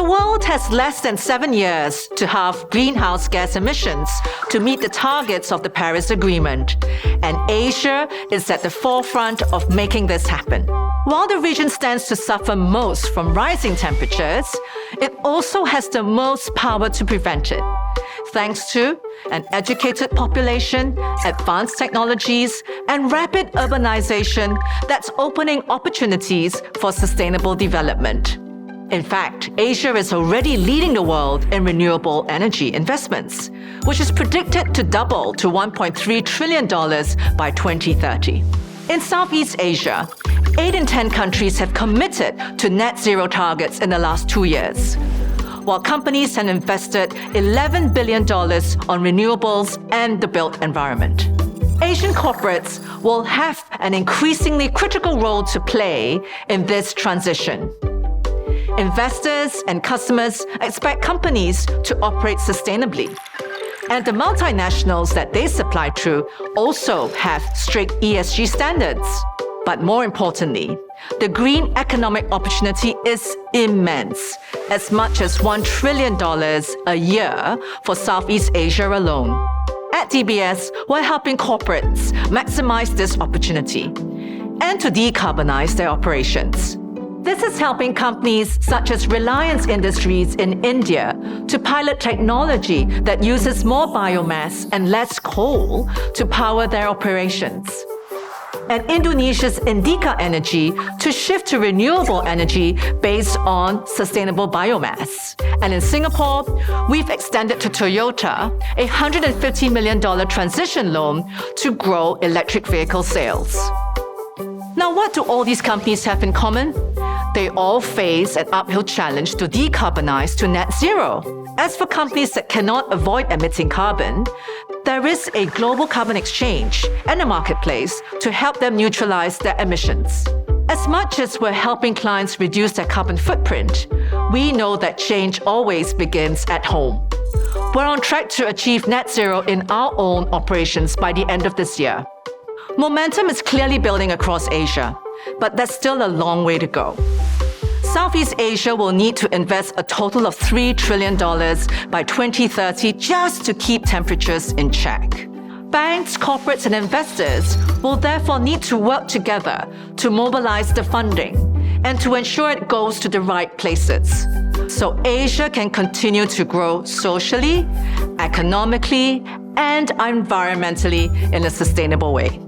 The world has less than 7 years to halve greenhouse gas emissions to meet the targets of the Paris Agreement, and Asia is at the forefront of making this happen. While the region stands to suffer most from rising temperatures, it also has the most power to prevent it, thanks to an educated population, advanced technologies, and rapid urbanization that's opening opportunities for sustainable development. In fact, Asia is already leading the world in renewable energy investments, which is predicted to double to $1.3 trillion by 2030. In Southeast Asia, 8 in 10 countries have committed to net zero targets in the last 2 years, while companies have invested $11 billion on renewables and the built environment. Asian corporates will have an increasingly critical role to play in this transition. Investors and customers expect companies to operate sustainably, and the multinationals that they supply to also have strict ESG standards. But more importantly, the green economic opportunity is immense, as much as $1 trillion a year for Southeast Asia alone. At DBS, we're helping corporates maximize this opportunity and to decarbonize their operations. This is helping companies such as Reliance Industries in India to pilot technology that uses more biomass and less coal to power their operations, and Indonesia's Indika Energy to shift to renewable energy based on sustainable biomass. And in Singapore, we've extended to Toyota a $150 million transition loan to grow electric vehicle sales. Now, what do all these companies have in common? They all face an uphill challenge to decarbonize to net zero. As for companies that cannot avoid emitting carbon, there is a global carbon exchange and a marketplace to help them neutralize their emissions. As much as we're helping clients reduce their carbon footprint, we know that change always begins at home. We're on track to achieve net zero in our own operations by the end of this year. Momentum is clearly building across Asia, but there's still a long way to go. Southeast Asia will need to invest a total of $3 trillion by 2030 just to keep temperatures in check. Banks, corporates, and investors will therefore need to work together to mobilize the funding and to ensure it goes to the right places, so Asia can continue to grow socially, economically, and environmentally in a sustainable way.